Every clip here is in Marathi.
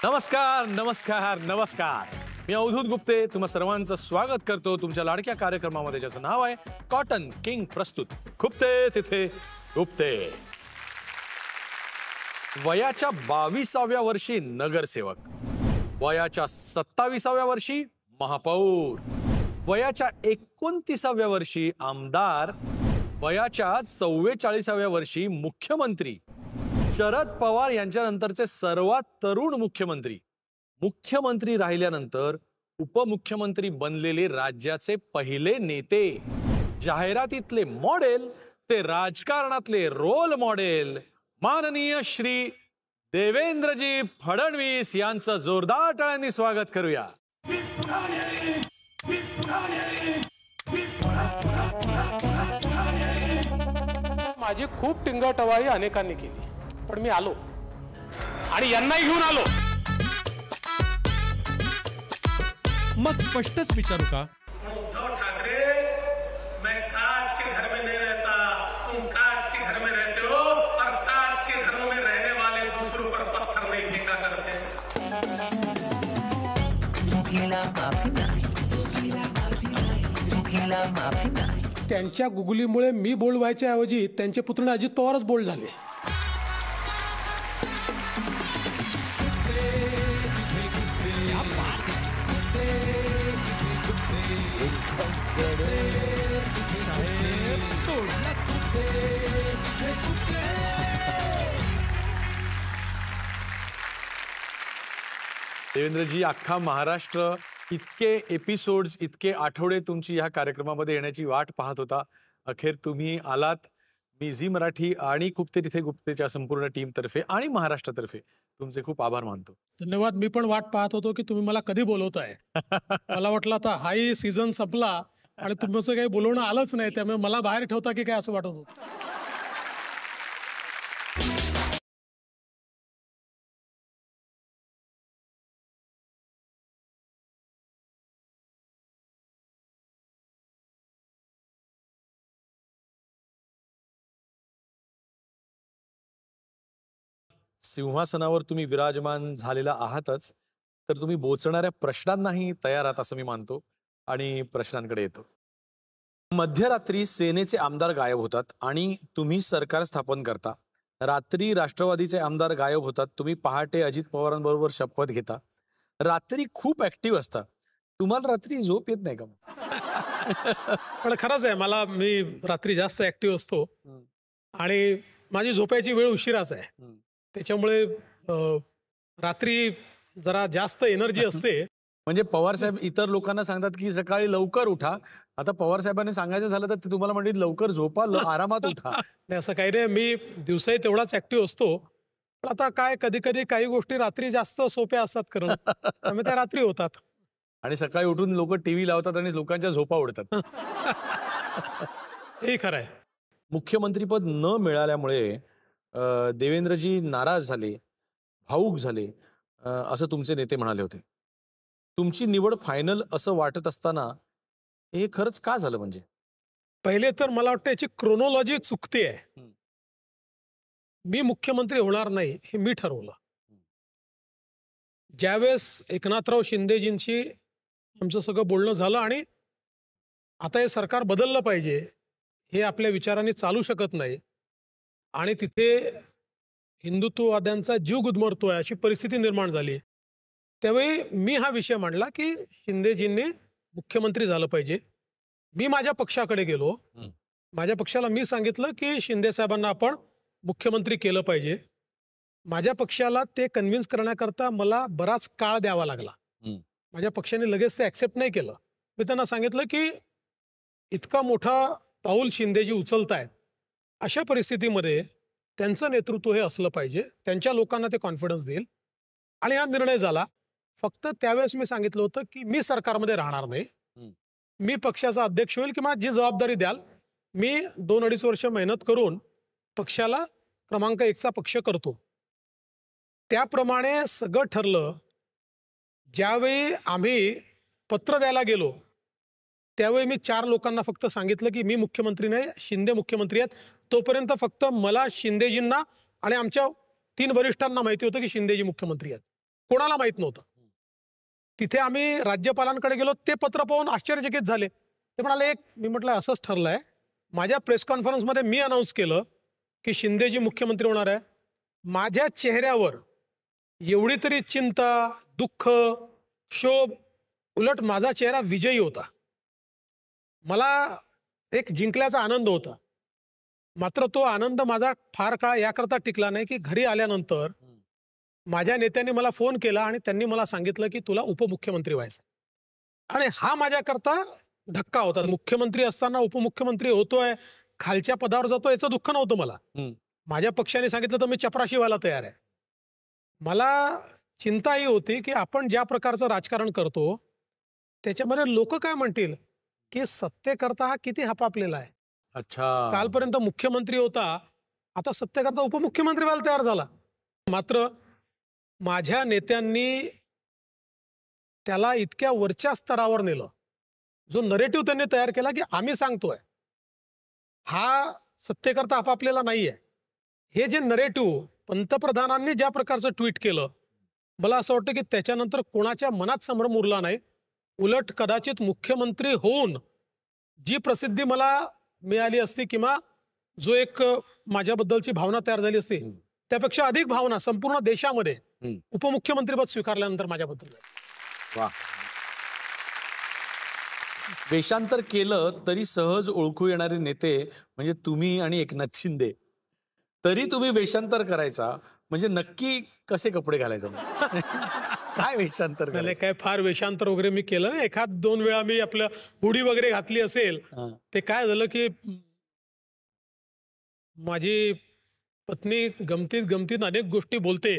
नमस्कार नमस्कार नमस्कार. मी अवधूत गुप्ते तुम्हा सर्वांचं स्वागत करतो तुमच्या लाडक्या कार्यक्रमामध्ये, ज्याचं नाव आहे कॉटन किंग प्रस्तुत खुपते तिथे गुप्ते. वयाच्या 22व्या वर्षी नगरसेवक, वयाच्या 27व्या वर्षी महापौर, वयाच्या 29व्या वर्षी आमदार, वयाच्या 44व्या वर्षी मुख्यमंत्री, शरद पवार यांच्यानंतरचे सर्वात तरुण मुख्यमंत्री, मुख्यमंत्री राहिल्यानंतर उपमुख्यमंत्री बनलेले राज्याचे पहिले नेते, जाहिरातीतले मॉडेल ते राजकारणातले रोल मॉडेल, माननीय श्री देवेंद्रजी फडणवीस यांचं जोरदार टाळ्यांनी स्वागत करूया. माझी खूप टिंगटवाळी अनेकांनी केली, पण मी आलो आणि यांनाही घेऊन आलो. मग स्पष्टच विचारू का? उद्धव ठाकरे, मैं कांच के घर में नहीं रहता, तुम कांच के घर में रहते हो और कांच के घरों में रहने वाले दूसरों पर पत्थर नहीं फेंका करते. त्यांच्या गुगलीमुळे मी बोल्ड व्हायच्या ऐवजी त्यांचे पुत्र अजित पवारच बोल्ड झाले. देवेंद्रजी, अख्खा महाराष्ट्र इतके एपिसोड्स, इतके आठवडे तुमची ह्या कार्यक्रमामध्ये येण्याची वाट पाहत होता. अखेर तुम्ही आलात. मी झी मराठी आणि खुपते तिथे गुप्तेच्या संपूर्ण टीमतर्फे आणि महाराष्ट्रातर्फे तुमचे खूप आभार मानतो. धन्यवाद. मी पण वाट पाहत होतो की तुम्ही मला कधी बोलवताय. मला वाटलं आता हाही सीझन संपला आणि तुमचं काही बोलवणं आलंच नाही, त्यामुळे मला बाहेर ठेवता की काय असं वाटत होतं. सिंहासनावर तुम्ही विराजमान झालेला आहातच, तर तुम्ही बोचणाऱ्या प्रश्नांनाही तयार आहात असं मी मानतो आणि प्रश्नांकडे येतो. मध्यरात्री सेनेचे आमदार गायब होतात आणि तुम्ही सरकार स्थापन करता. रात्री राष्ट्रवादीचे आमदार गायब होतात, तुम्ही पहाटे अजित पवारांबरोबर शपथ घेता. रात्री खूप ऍक्टिव्ह असता. तुम्हाला रात्री झोप येत नाही का? पण खरंच आहे, मी रात्री जास्त ऍक्टिव्ह असतो आणि माझी झोपायची वेळ उशिराच आहे. त्याच्यामुळे रात्री जरा जास्त एनर्जी असते. म्हणजे पवार साहेब इतर लोकांना सांगतात की सकाळी लवकर उठा. आता पवार साहेबांनी सांगायचं झालं तर तुम्हाला म्हणतील लवकर झोपा, आरामात उठा. नाही, असं काही नाही. मी दिवसाही तेवढाच ऍक्टिव्ह असतो. पण आता काय, कधी कधी काही गोष्टी रात्री जास्त सोप्या असतात करणं, त्यामुळे त्या रात्री होतात. आणि सकाळी उठून लोक टीव्ही लावतात आणि लोकांच्या झोपा उडतात. हे खरं आहे. मुख्यमंत्रीपद न मिळाल्यामुळे देवेंद्रजी नाराज झाले, भावूक झाले असं तुमचे नेते म्हणाले होते. तुमची निवड फायनल असं वाटत असताना हे खरंच का झालं? म्हणजे पहिले तर मला वाटतं याची क्रोनॉलॉजी चुकते आहे. मी मुख्यमंत्री होणार नाही हे मी ठरवलं. ज्यावेळेस एकनाथराव शिंदेजींशी आमचं सगळं बोलणं झालं आणि आता हे सरकार बदललं पाहिजे, हे आपल्या विचारांनी चालू शकत नाही आणि तिथे हिंदुत्ववाद्यांचा जीव गुदमरतोय अशी परिस्थिती निर्माण झाली, त्यावेळी मी हा विषय मांडला की शिंदेजींनी मुख्यमंत्री झालं पाहिजे. मी माझ्या पक्षाकडे गेलो. माझ्या पक्षाला मी सांगितलं की शिंदे साहेबांना आपण मुख्यमंत्री केलं पाहिजे. माझ्या पक्षाला ते कन्व्हिन्स करण्याकरता मला बराच काळ द्यावा लागला. माझ्या पक्षाने लगेच ते ऍक्सेप्ट नाही केलं. मी त्यांना सांगितलं की इतका मोठा पाऊल शिंदेजी उचलतायत, अशा परिस्थितीमध्ये त्यांचं नेतृत्व हे असलं पाहिजे, त्यांच्या लोकांना ते कॉन्फिडन्स देईल. आणि हा निर्णय झाला. फक्त त्यावेळेस मी सांगितलं होतं की मी सरकारमध्ये राहणार नाही, मी पक्षाचा अध्यक्ष होईल किंवा जी जबाबदारी द्याल मी 2-2.5 वर्ष मेहनत करून पक्षाला क्रमांक 1चा पक्ष करतो. त्याप्रमाणे सगळं ठरलं. ज्यावेळी आम्ही पत्र द्यायला गेलो त्यावेळी मी 4 लोकांना फक्त सांगितलं की मी मुख्यमंत्री नाही, शिंदे मुख्यमंत्री आहेत. तोपर्यंत फक्त मला, शिंदेजींना आणि आमच्या 3 वरिष्ठांना माहिती होतं की शिंदेजी मुख्यमंत्री आहेत. कोणाला माहित नव्हतं. तिथे आम्ही राज्यपालांकडे गेलो. ते पत्र पाहून आश्चर्यचकित झाले. ते म्हणाले, मी म्हटलं असंच ठरलंय. माझ्या प्रेस कॉन्फरन्समध्ये मी अनाऊन्स केलं की शिंदेजी मुख्यमंत्री होणार आहे. माझ्या चेहऱ्यावर एवढी तरी चिंता, दुःख, क्षोभ, उलट माझा चेहरा विजयी होता. मला एक जिंकल्याचा आनंद होता. मात्र तो आनंद माझा फार काळ याकरता टिकला नाही की घरी आल्यानंतर माझ्या नेत्यांनी मला फोन केला आणि त्यांनी मला सांगितलं की तुला उपमुख्यमंत्री व्हायचं. आणि हा माझ्याकरता धक्का होता. मुख्यमंत्री असताना उपमुख्यमंत्री होतोय, खालच्या पदावर जातो, याचं दुःख नव्हतं मला. माझ्या पक्षाने सांगितलं तर मी चपराशी व्हायला तयार आहे. मला चिंता ही होती की आपण ज्या प्रकारचं राजकारण करतो त्याच्यामध्ये लोक काय म्हणतील की सत्तेकरता हा किती हपापलेला आहे. अच्छा. कालपर्यंत मुख्यमंत्री होता, आता सत्तेकरता उपमुख्यमंत्री व्हायला तयार झाला. मात्र माझ्या नेत्यांनी त्याला इतक्या वरच्या स्तरावर नेलं. जो नरेटिव्ह त्यांनी तयार केला की आम्ही सांगतोय हा सत्तेकरता आपापलेला नाहीये. हे जे नरेटिव्ह पंतप्रधानांनी ज्या प्रकारचं ट्विट केलं, मला असं वाटतं की त्याच्यानंतर कोणाच्या मनात संभ्रम उरला नाही. उलट कदाचित मुख्यमंत्री होऊन जी प्रसिद्धी मला मिळाली असती किंवा जो एक माझ्याबद्दलची भावना तयार झाली असती त्यापेक्षा अधिक भावना संपूर्ण देशामध्ये उपमुख्यमंत्रीपद स्वीकारल्यानंतर माझ्याबद्दल. वा. वेषांतर केलं तरी सहज ओळखू येणारे नेते म्हणजे तुम्ही आणि एकनाथ शिंदे. तरी तुम्ही वेषांतर करायचा म्हणजे नक्की कसे कपडे घालायचे? काय वेषांतर नाही, काय फार वेषांतर वगैरे मी केलं नाही. 1-2 वेळा मी आपलं हुडी वगैरे घातली असेल. ते काय झालं की माझी पत्नी गमतीत अनेक गोष्टी बोलते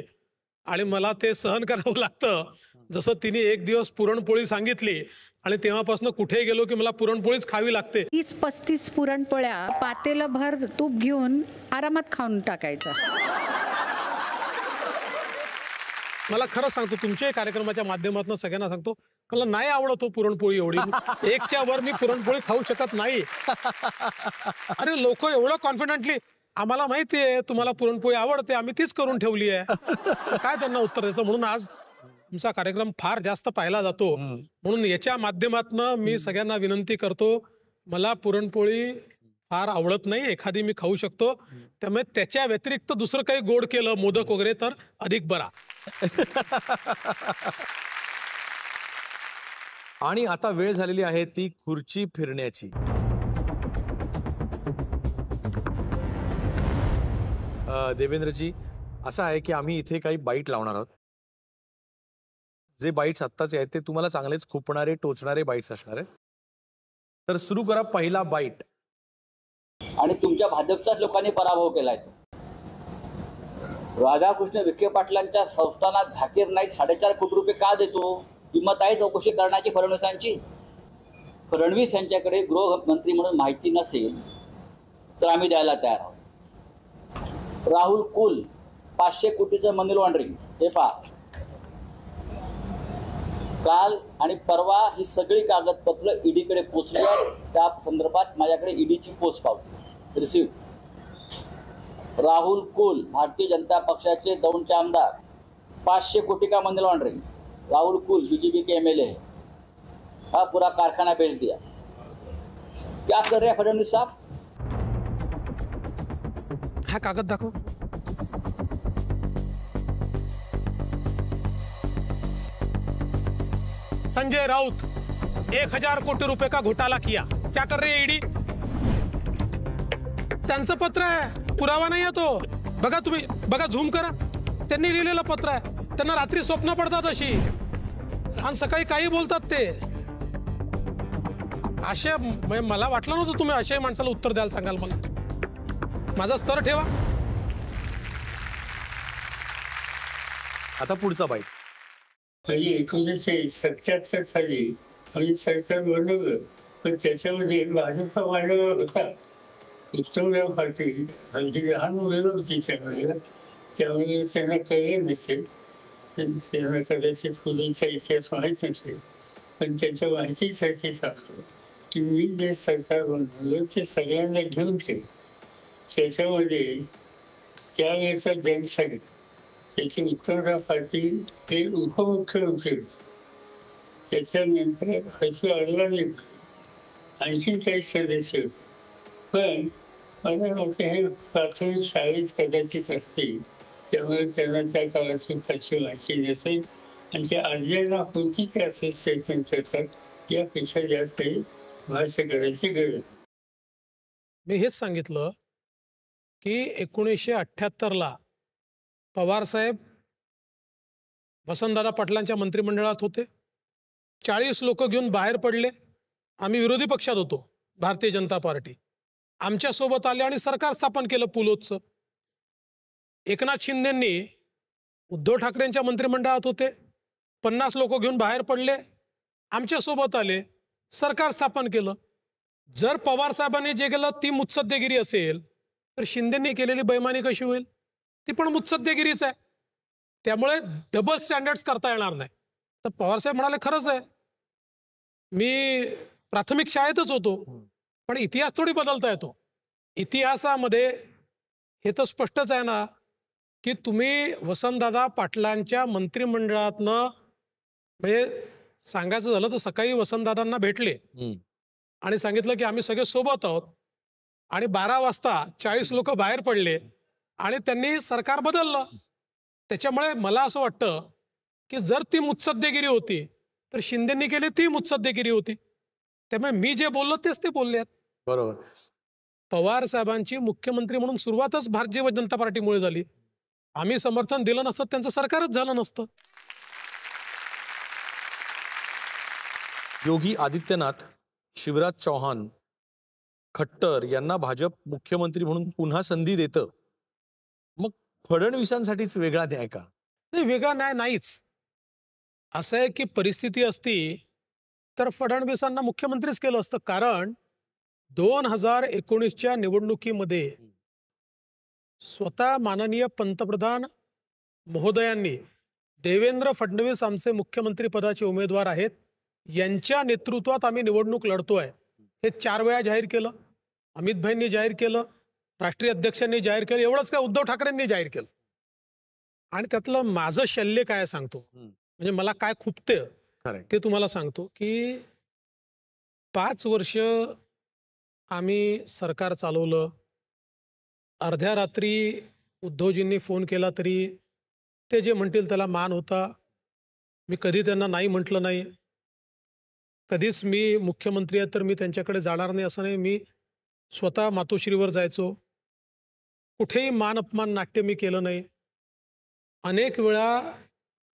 आणि मला ते सहन करावं लागतं. जसं तिने एक दिवस पुरणपोळी सांगितली आणि तेव्हापासून कुठे गेलो की मला पुरणपोळीच खावी लागते. 30-35 पुरणपोळ्या पातेलं भर तूप घेऊन आरामात खाऊन टाकायचं. मला खरं सांगतो, तुमच्या कार्यक्रमाच्या माध्यमातून सगळ्यांना सांगतो, मला नाही आवडत हो पुरणपोळी एवढी. 1च्या वर मी पुरणपोळी खाऊ शकत नाही. अरे लोक एवढं कॉन्फिडेंटली, आम्हाला माहिती आहे तुम्हाला पुरणपोळी आवडते, आम्ही तीच करून ठेवली आहे. काय त्यांना उत्तर द्यायचं? म्हणून आज तुमचा कार्यक्रम फार जास्त पाहिला जातो. म्हणून याच्या माध्यमातून मी सगळ्यांना विनंती करतो, मला पुरणपोळी फार आवडत नाही. एखादी मी खाऊ शकतो, त्यामुळे त्याच्या व्यतिरिक्त दुसरं काही गोड केलं, मोदक वगैरे, तर अधिक बरा. आणि आता वेळ झालेली आहे ती खुर्ची फिरण्याची. देवेंद्रजी, असं आहे की आम्ही इथे काही बाईट लावणार आहोत. जे बाईट्स आत्ताचे आहेत ते तुम्हाला चांगलेच खुपणारे, टोचणारे बाईट्स असणार आहेत. तर सुरू करा पहिला बाईट. आणि तुमच्या भाजपच्याच लोकांनी पराभव केलाय. राधाकृष्ण विखे पाटलांच्या संस्थानात झाकीर नाईक 4.5 कोटी रुपये का देतो? किंमत आहे चौकशी करण्याची फडणवीसांची. फडणवीस यांच्याकडे गृहमंत्री म्हणून माहिती नसेल तर आम्ही द्यायला तयार आहोत. राहुल कुल 500 कोटीचं मनी लॉन्ड्रिंग, हे पहा. काल आणि परवा ही सगळी कागदपत्र ईडीकडे पोचली आहेत. त्या संदर्भात माझ्याकडे ईडीची पोच पावती रिसिव्ह. राहुल कुल भारतीय जनता पक्षाचे दौंडचे आमदार, 500 कोटी का मनी लॉन्ड्रिंग. राहुल कुल बीजेपी के एमएलए है. हा पूरा कारखाना बेच दिया. क्या कर रहे हैं फडणवीस साहब? हा कागद दाखव. संजय राउत 1000 कोटी रुपए का घोटाला किया. क्या कर रही है ईडी? त्यांचं पत्र आहे, पुरावा नाही आहे तो. बघा तुम्ही, बघा, झूम करा. त्यांनी लिहिलेलं पत्र आहे. त्यांना रात्री स्वप्न पडतात अशी आणि सकाळी काही बोलतात ते अशा. मला वाटलं नव्हतं तुम्ही अशाही माणसाला उत्तर द्यायला सांगाल. मला माझा स्तर ठेवा. आता पुढचा बाईट. 1977 साली आम्ही सरकार बनवलं, पण त्याच्यामध्ये भाजपचा मांडवर होता उत्तमराव पाटील. आणि लहान मुलं होती त्यावेळेला, त्यामुळे त्यांना कळले नसेल, त्यांना कदाचित पूर्वीचा इतिहास माहीत नसेल, पण त्याच्या माहितीसाठी सांगतो. की मी जे सरकार बनवलं ते सगळ्यांना घेऊन केलं. त्याच्यामध्ये त्यावेळेचा जनसंघ, त्याचे उत्तरराव पाटील ते उपमुख्यमंत्री होते. त्याच्यानंतर हसू अडवाणी, आणखी काही सदस्य होते. पण मला वाटतं हे प्राथमिक शाळेत कदाचित असतील, त्यामुळे त्यांना त्या काळाची फारशी माहिती नसेल आणि त्या अर्जाला होती ते असे स्टेटमेंट करतात. यापेक्षा जास्त काही भाष्य करायची गरज. मी हेच सांगितलं की 1978ला पवारसाहेब वसंतदादा पाटलांच्या मंत्रिमंडळात होते. 40 लोक घेऊन बाहेर पडले. आम्ही विरोधी पक्षात होतो, भारतीय जनता पार्टी. आमच्यासोबत आले आणि सरकार स्थापन केलं पुलोदचं. एकनाथ शिंदेंनी उद्धव ठाकरेंच्या मंत्रिमंडळात होते, 50 लोक घेऊन बाहेर पडले, आमच्यासोबत आले, सरकार स्थापन केलं. जर पवार साहेबांनी जे केलं ती मुत्सद्देगिरी असेल तर शिंदेंनी केलेली बेईमानी कशी होईल? ती पण मुत्सद्देगिरीच आहे. त्यामुळे डबल स्टँडर्ड्स करता येणार नाही. तर पवारसाहेब म्हणाले खरंच आहे, मी प्राथमिक शाळेतच होतो, पण इतिहास थोडी बदलता येतो. इतिहासामध्ये हे तर स्पष्टच आहे ना की तुम्ही वसंतदादा पाटलांच्या मंत्रिमंडळातनं, म्हणजे सांगायचं झालं तर सकाळी वसंतदादांना भेटले आणि सांगितलं की आम्ही सगळे सोबत आहोत, आणि 12 वाजता 40 लोक बाहेर पडले आणि त्यांनी सरकार बदललं. त्याच्यामुळे मला असं वाटतं की जर ती मुत्सद्देगिरी होती तर शिंदेंनी केली ती मुत्सद्देगिरी होती. त्यामुळे मी जे बोललो तेच ते बोलले आहेत. बरोबर. पवार साहेबांची मुख्यमंत्री म्हणून सुरुवातच भारतीय जनता पार्टीमुळे झाली. आम्ही समर्थन दिलं नसतं त्यांचं सरकारच झालं नसतं. योगी आदित्यनाथ, शिवराज चौहान, खट्टर यांना भाजप मुख्यमंत्री म्हणून पुन्हा संधी देतं. मग फडणवीसांसाठीच वेगळा न्याय का? नाही, वेगळा न्याय नाहीच. असं आहे की परिस्थिती असती तर फडणवीसांना मुख्यमंत्रीच केलं असतं. कारण 2019च्या निवडणुकीमध्ये स्वतः माननीय पंतप्रधान महोदयांनी देवेंद्र फडणवीस आमचे मुख्यमंत्री पदाचे उमेदवार आहेत, यांच्या नेतृत्वात आम्ही निवडणूक लढतोय, हे 4 वेळा जाहीर केलं. अमित भाईंनी जाहीर केलं, राष्ट्रीय अध्यक्षांनी जाहीर केलं, एवढंच काय उद्धव ठाकरेंनी जाहीर केलं. आणि त्यातलं माझं शल्य काय सांगतो, म्हणजे मला काय खुपते ते तुम्हाला सांगतो की 5 वर्ष आम्ही सरकार चालवलं. अर्ध्या रात्री उद्धवजींनी फोन केला तरी ते जे म्हणतील त्याला मान होता. मी कधी त्यांना नाही म्हटलं नाही. कधीच मी मुख्यमंत्री आहे तर मी त्यांच्याकडे जाणार नाही असं नाही. मी स्वतः मातोश्रीवर जायचो. कुठेही मान अपमान नाट्य मी केलं नाही. अनेक वेळा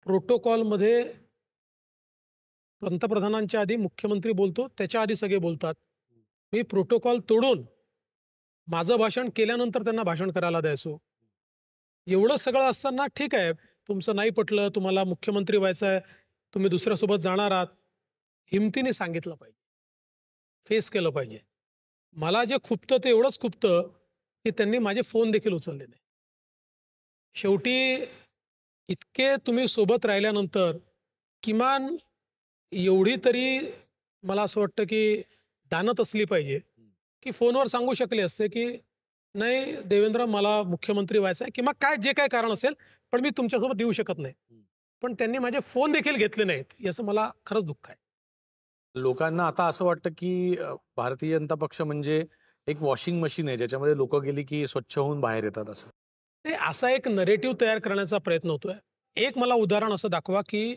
प्रोटोकॉलमध्ये पंतप्रधानांच्या आधी मुख्यमंत्री बोलतो, त्याच्या आधी सगळे बोलतात. मी प्रोटोकॉल तोडून माझं भाषण केल्यानंतर त्यांना भाषण करायला द्यायचो. एवढं सगळं असताना ठीक आहे, तुमचं नाही पटलं, तुम्हाला मुख्यमंत्री व्हायचं आहे, तुम्ही दुसऱ्यासोबत जाणार आहात, हिमतीने सांगितलं पाहिजे, फेस केलं पाहिजे. मला जे खुपतं ते एवढंच खुपतं की त्यांनी माझे फोन देखील उचलले नाही. शेवटी इतके तुम्ही सोबत राहिल्यानंतर किमान एवढी तरी मला असं वाटतं की दानत असली पाहिजे की फोनवर सांगू शकले असते की नाही देवेंद्र, मला मुख्यमंत्री व्हायचं आहे किंवा काय जे काय कारण असेल, पण मी तुमच्यासोबत येऊ शकत नाही. पण त्यांनी माझे फोन देखील घेतले नाहीत, याचं मला खरंच दुःख आहे. लोकांना आता असं वाटतं की भारतीय जनता पक्ष म्हणजे एक वॉशिंग मशीन आहे, ज्याच्यामध्ये लोक गेली की स्वच्छ होऊन बाहेर येतात. असं ते असा एक नरेटिव्ह तयार करण्याचा प्रयत्न होतोय. एक मला उदाहरण असं दाखवा की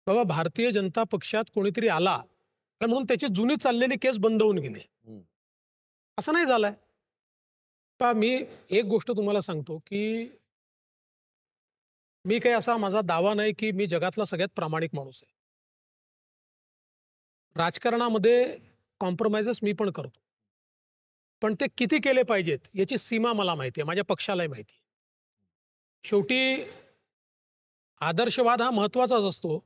बाबा भारतीय जनता पक्षात कोणीतरी आला आणि म्हणून त्याची जुनी चाललेली केस बंद होऊन गेली, असं नाही झालंय. पहा, मी एक गोष्ट तुम्हाला सांगतो की मी काही असा माझा दावा नाही की मी जगातला सगळ्यात प्रामाणिक माणूस आहे. राजकारणामध्ये कॉम्प्रोमाइजेस मी पण करतो, पण ते किती केले पाहिजेत याची सीमा मला माहिती आहे, माझ्या पक्षालाही माहिती आहे. शेवटी आदर्शवाद हा महत्त्वाचाच असतो,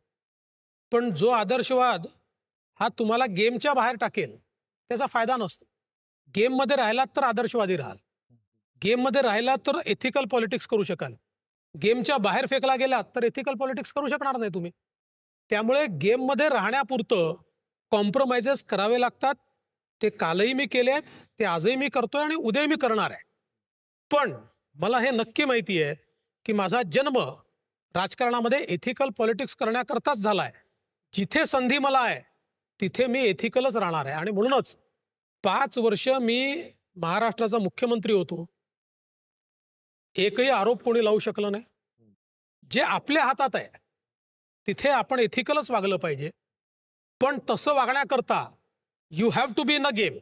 पण जो आदर्शवाद हा तुम्हाला गेमच्या बाहेर टाकेल त्याचा फायदा नसतो. गेममध्ये राहिलात तर आदर्शवादी राहाल, गेममध्ये राहिलात तर एथिकल पॉलिटिक्स करू शकाल. गेमच्या बाहेर फेकला गेलात तर एथिकल पॉलिटिक्स करू शकणार नाही तुम्ही. त्यामुळे गेममध्ये राहण्यापुरतं कॉम्प्रोमाइजेस करावे लागतात. ते कालही मी केले आहेत, ते आजही मी करतोय आणि उद्याही मी करणार आहे. पण मला हे नक्की माहिती आहे की माझा जन्म राजकारणामध्ये एथिकल पॉलिटिक्स करण्याकरताच झालाय. जिथे संधी मला आहे तिथे मी एथिकलच राहणार आहे. आणि म्हणूनच 5 वर्ष मी महाराष्ट्राचा मुख्यमंत्री होतो. एकही आरोप कोणी लावू शकलं नाही. जे आपल्या हातात आहे तिथे आपण एथिकलच वागलं पाहिजे. पण तसं वागण्याकरता you have to be in a game.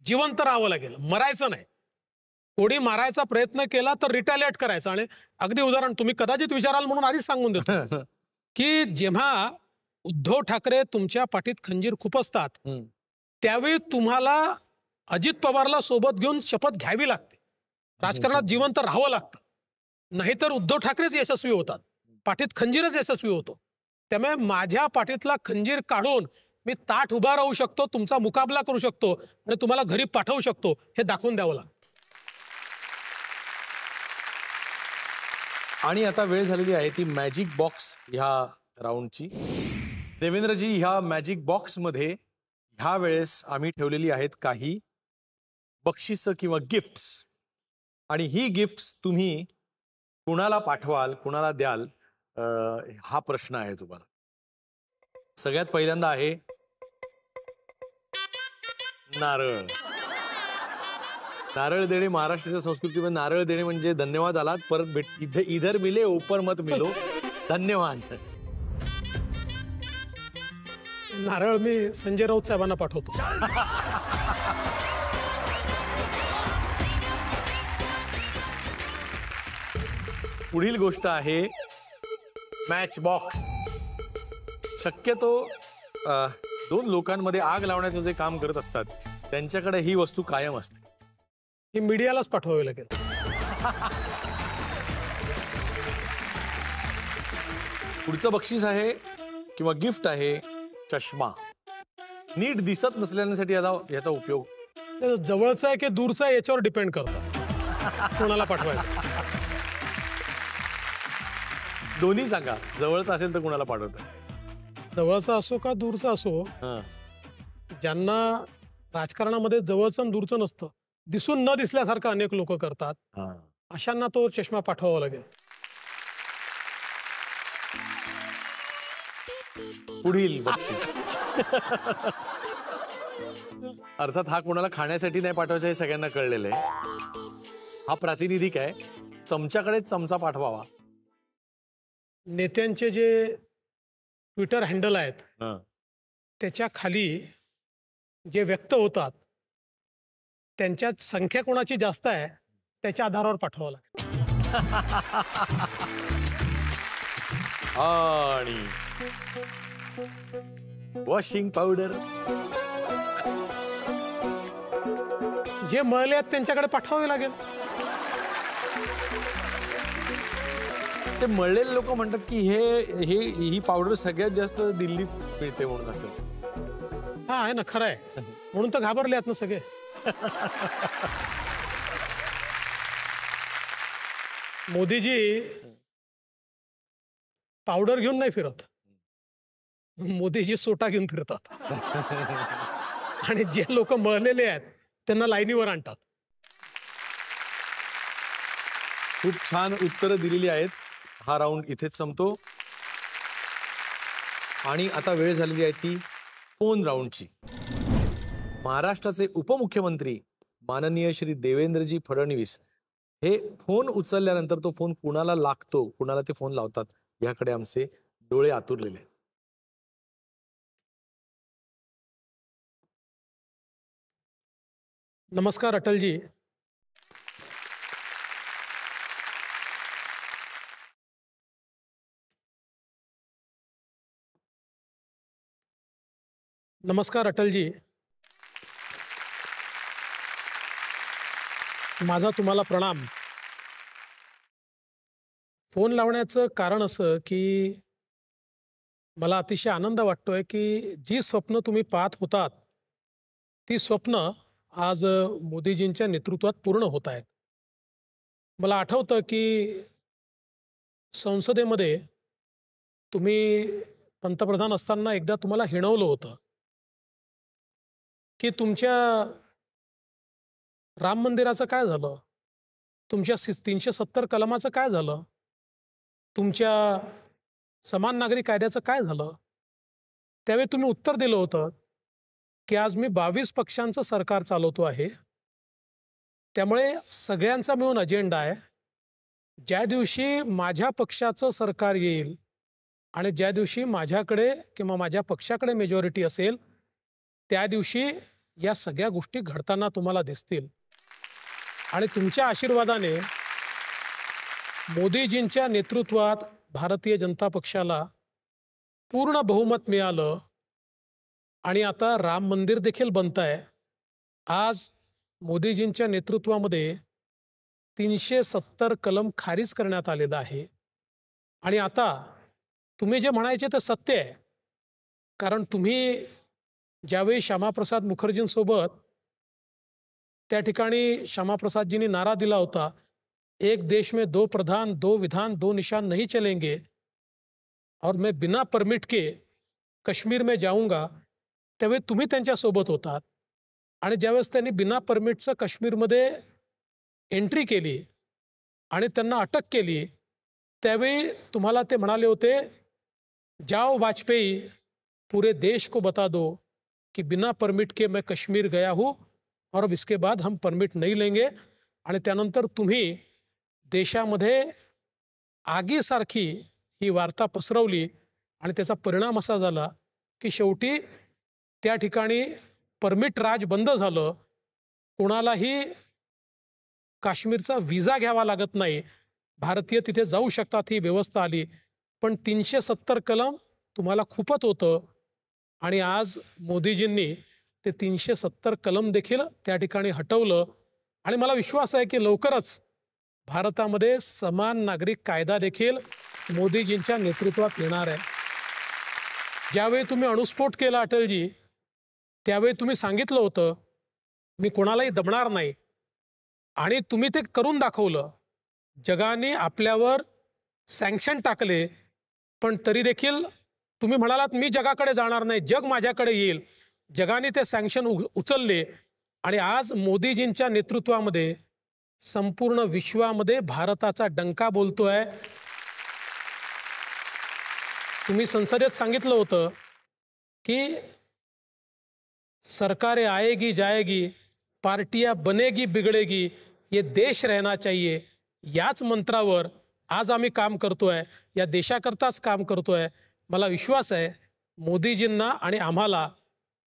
जिवंत राहावं लागेल, मरायचं नाही. कोणी मारायचा प्रयत्न केला तर रिटॅलिएट करायचं. आणि अगदी उदाहरण तुम्ही कदाचित विचाराल म्हणून आधीच सांगून देतो की जेव्हा उद्धव ठाकरे तुमच्या पाठीत खंजीर खुपसतात त्यावेळी तुम्हाला अजित पवारला सोबत घेऊन शपथ घ्यावी लागते. राजकारणात जिवंत राहावं लागतं. नाहीतर उद्धव ठाकरेच यशस्वी होतात, पाठीत खंजीरच यशस्वी होतो. त्यामुळे माझ्या पाठीतला खंजीर काढून मी ताठ उभा राहू शकतो, तुमचा मुकाबला करू शकतो आणि तुम्हाला घरी पाठवू शकतो, हे दाखवून द्यावं लागतं. आणि आता वेळ झालेली आहे ती मॅजिक बॉक्स ह्या राऊंडची. देवेंद्रजी, ह्या मॅजिक बॉक्समध्ये ह्या वेळेस आम्ही ठेवलेली आहेत काही बक्षिसं किंवा गिफ्ट्स. आणि ही गिफ्ट्स तुम्ही कुणाला पाठवाल, कुणाला द्याल, हा प्रश्न आहे तुम्हाला. सगळ्यात पहिल्यांदा आहे नारळ. नारळ देणे महाराष्ट्राच्या संस्कृतीमध्ये नारळ देणे म्हणजे धन्यवाद आलात, परत इधर मिले ऊपर मत मिलो. धन्यवाद. नारळ मी संजय राऊत साहेबांना पाठवतो. पुढील गोष्ट आहे मॅच बॉक्स. शक्यतो 2 लोकांमध्ये आग लावण्याचं जे काम करत असतात त्यांच्याकडे ही वस्तू कायम असते. ही मीडियालाच पाठवावी लागेल. पुढचं बक्षीस आहे किंवा गिफ्ट आहे चष्मा. नीट दिसत नसल्यासाठी याचा उपयोग जवळचा आहे की दूरचा आहे याच्यावर डिपेंड करतं कोणाला पाठवायचं. दोन्ही सांगा. जवळचा असेल तर कुणाला पाठवतं? जवळचा असो का दूरचा असो, ज्यांना राजकारणामध्ये जवळचं आणि दूरचं नसतं, दिसून न दिसल्यासारखं अनेक लोक करतात, अशांना तो चष्मा पाठवावा लागेल. पुढील बक्षीस अर्थात हा कोणाला खाण्यासाठी नाही पाठवायचा हे सगळ्यांना कळलेलं आहे. हा प्रातिनिधिक आहे. चमच्याकडेच चमचा पाठवावा. नेत्यांचे जे ट्विटर हँडल आहेत त्याच्या खाली जे व्यक्त होतात त्यांच्यात संख्या कोणाची जास्त आहे त्याच्या आधारावर पाठवावं लागेल. आणि वॉशिंग पावडर. जे मळले आहेत त्यांच्याकडे पाठवावे लागेल. ते मळलेले लोक म्हणतात की ही पावडर सगळ्यात जास्त दिल्लीत मिळते म्हणून. असं हा आहे ना, खरं आहे. म्हणून तर घाबरले आहेत ना सगळे. मोदीजी पावडर घेऊन नाही फिरत, मोदीजी सोटा घेऊन फिरतात. आणि जे लोक मळलेले आहेत त्यांना लाईनीवर आणतात. खूप छान उत्तरं दिलेली आहेत. हा राऊंड इथेच संपतो. आणि आता वेळ झालेली आहे ती फोन राऊंडची. महाराष्ट्राचे उपमुख्यमंत्री माननीय श्री देवेंद्रजी फडणवीस हे फोन उचलल्यानंतर तो फोन कुणाला लागतो, कुणाला ते फोन लावतात, याकडे आमचे डोळे आतुरलेले आहेत. नमस्कार अटलजी. नमस्कार अटलजी. माझा तुम्हाला प्रणाम. फोन लावण्याचं कारण असं की मला अतिशय आनंद वाटतोय की जी स्वप्न तुम्ही पाहत होतात ती स्वप्न आज मोदीजींच्या नेतृत्वात पूर्ण होत आहेत. मला आठवतं की संसदेमध्ये तुम्ही पंतप्रधान असताना एकदा तुम्हाला हिणवलं होतं की तुमच्या राम मंदिराचं काय झालं, तुमच्या 370 कलमाचं काय झालं, तुमच्या समान नागरी कायद्याचं काय झालं. त्यावेळी तुम्ही उत्तर दिलं होतं की आज मी 22 पक्षांचं सरकार चालवतो आहे, त्यामुळे सगळ्यांचा मिळून अजेंडा आहे. ज्या दिवशी माझ्या पक्षाचं सरकार येईल आणि ज्या दिवशी माझ्याकडे किंवा माझ्या पक्षाकडे मेजॉरिटी असेल, त्या दिवशी या सगळ्या गोष्टी घडताना तुम्हाला दिसतील. आणि तुमच्या आशीर्वादाने मोदीजींच्या नेतृत्वात भारतीय जनता पक्षाला पूर्ण बहुमत मिळालं आणि आता राम मंदिर देखील बनत आहे. आज मोदीजींच्या नेतृत्वामध्ये 370 कलम खारिज करण्यात आलेलं आहे. आणि आता तुम्ही जे म्हणायचे ते सत्य आहे, कारण तुम्ही ज्यावेळी श्यामाप्रसाद मुखर्जींसोबत त्या ठिकाणी श्यामाप्रसादजींनी नारा दिला होता, एक देश में 2 प्रधान 2 विधान 2 निशान नहीं चलेंगे और मैं बिना परमिट के कश्मीर में जाऊंगा, त्यावेळी तुम्ही त्यांच्यासोबत होतात. आणि ज्यावेळेस त्यांनी बिना परमिटचं काश्मीरमध्ये एंट्री केली आणि त्यांना अटक केली, त्यावेळी तुम्हाला ते म्हणाले होते, जाओ वाजपेयी पूरे देश को बता दो कि बिना परमिट के मैं कश्मीर गया हूँ और अब इसके बाद हम परमिट नहीं लेंगे. आणि त्यानंतर तुम्ही देशामध्ये आगीसारखी ही वार्ता पसरवली आणि त्याचा परिणाम असा झाला की शेवटी त्या ठिकाणी परमिट राज बंद झालं. कोणालाही काश्मीरचा विजा घ्यावा लागत नाही, भारतीय तिथे जाऊ शकतात ही व्यवस्था आली. पण 370 कलम तुम्हाला खूपच होतं आणि आज मोदीजींनी ते 370 कलम देखील त्या ठिकाणी हटवलं. आणि मला विश्वास आहे की लवकरच भारतामध्ये समान नागरिक कायदा देखील मोदीजींच्या नेतृत्वात येणार आहे. ज्यावेळी तुम्ही अणुस्फोट केला अटलजी, त्यावेळी तुम्ही सांगितलं होतं मी कोणालाही दबणार नाही, आणि तुम्ही ते करून दाखवलं. जगाने आपल्यावर सँक्शन टाकले, पण तरी देखील तुम्ही म्हणालात मी जगाकडे जाणार नाही, जग माझ्याकडे येईल. जगाने ते सँक्शन उचलले आणि आज मोदीजींच्या नेतृत्वामध्ये संपूर्ण विश्वामध्ये भारताचा डंका बोलतोय. तुम्ही संसदेत सांगितलं होतं की सरकारें आएगी जाएगी, पार्टियां बनेगी बिगड़ेगी, ये देश रहना चाहिए. याच मंत्रावर आज आम्ही काम करतोय, या देशाकरताच काम करतोय. मला विश्वास आहे मोदीजींना आणि आम्हाला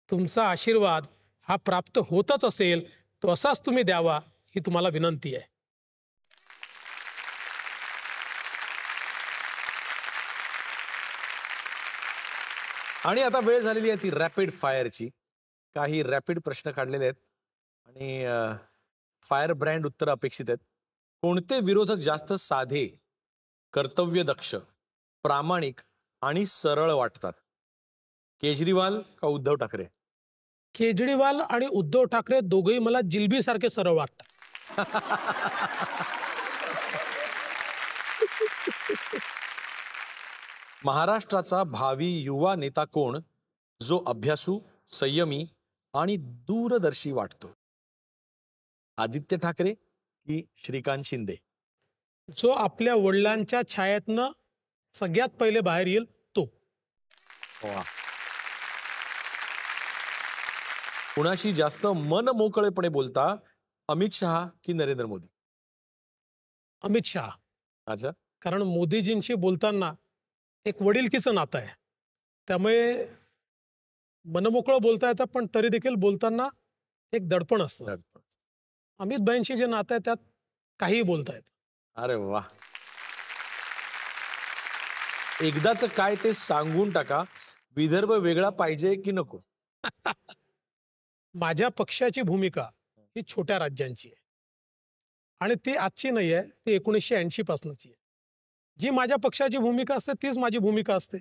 तुमचा आशीर्वाद हा प्राप्त होतच असेल, तो असाच तुम्ही द्यावा ही तुम्हाला विनंती आहे. आणि आता वेळ झालेली आहे ती रॅपिड फायरची. काही रॅपिड प्रश्न काढलेले आहेत आणि फायर ब्रँड उत्तर अपेक्षित आहेत. कोणते विरोधक जास्त साधे, कर्तव्यदक्ष, प्रामाणिक आणि सरळ वाटतात? केजरीवाल का उद्धव ठाकरे? केजरीवाल आणि उद्धव ठाकरे दोघेही मला जिलबीसारखे सरळ वाटतात. महाराष्ट्राचा भावी युवा नेता कोण, जो अभ्यासू, संयमी आणि दूरदर्शी वाटतो? आदित्य ठाकरे की श्रीकांत शिंदे? जो आपल्या वडिलांच्या छायेतनं सगळ्यात पहिले बाहेर येईल तो. वा. कुणाशी जास्त मन मोकळेपणे बोलता, अमित शहा की नरेंद्र मोदी? अमित शहा. अच्छा. कारण मोदीजींशी बोलताना एक वडिलकीचं नातं आहे, त्यामुळे मनमोकळं बोलता येतं, पण तरी देखील बोलताना एक दडपण असतं. अमित भाईंशी जे नातं आहे त्यात काहीही बोलता येतं. अरे वा. एकदाच काय ते सांगून टाका, विदर्भ वेगळा पाहिजे की नको? माझ्या पक्षाची भूमिका ही छोट्या राज्यांची आहे आणि ती आजची नाही आहे, ती 1980 पासूनची आहे. जी माझ्या पक्षाची भूमिका असते तीच माझी भूमिका असते.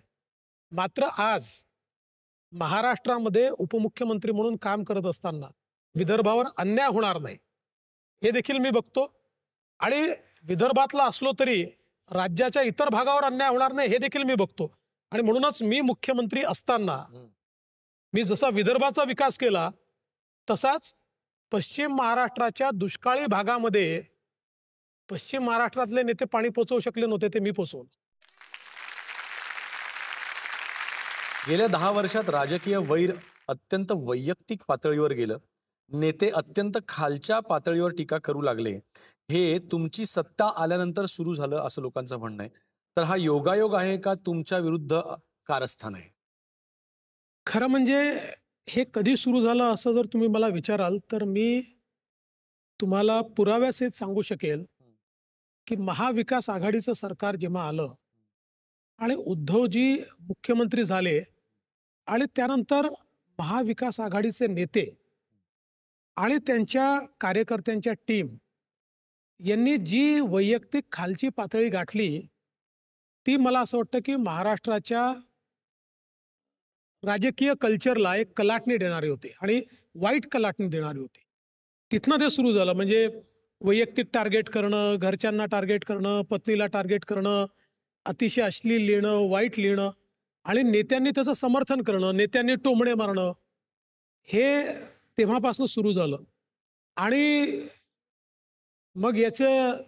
मात्र आज महाराष्ट्रामध्ये उपमुख्यमंत्री म्हणून काम करत असताना विदर्भावर अन्याय होणार नाही हे देखील मी बघतो, आणि विदर्भातला असलो तरी राज्याच्या इतर भागावर अन्याय होणार नाही हे देखील मी बघतो. आणि म्हणूनच मी मुख्यमंत्री असताना मी जसा विदर्भाचा विकास केला तसाच पश्चिम महाराष्ट्राच्या दुष्काळी भागामध्ये पश्चिम महाराष्ट्रातले नेते पाणी पोचवू शकले नव्हते, ते मी पोचवलं. गेल्या 10 वर्षात राजकीय वैर अत्यंत वैयक्तिक पातळीवर गेलं. नेते अत्यंत खालच्या पातळीवर टीका करू लागले. हे तुमची सत्ता आल्यानंतर सुरू झालं असं लोकांचं म्हणणं आहे. तर हा योगायोग आहे का तुमच्या विरुद्ध कारस्थान आहे? खरं म्हणजे हे कधी सुरू झालं असं जर तुम्ही मला विचाराल तर मी तुम्हाला पुराव्यासहित सांगू शकेल की महाविकास आघाडीचं सरकार जेव्हा आलं आणि उद्धवजी मुख्यमंत्री झाले आणि त्यानंतर महाविकास आघाडीचे नेते आणि त्यांच्या कार्यकर्त्यांच्या टीम यांनी जी वैयक्तिक खालची पातळी गाठली ती मला असं वाटतं की महाराष्ट्राच्या राजकीय कल्चरला एक कलाटणी देणारी होती आणि वाईट कलाटणी देणारी होती. तिथनं ते सुरू झालं. म्हणजे वैयक्तिक टार्गेट करणं, घरच्यांना टार्गेट करणं, पत्नीला टार्गेट करणं, अतिशय अश्लील लिहिणं, वाईट लिहिणं आणि नेत्यांनी त्याचं समर्थन करणं, नेत्यांनी टोमणे मारणं, हे तेव्हापासून सुरू झालं. आणि मग याचं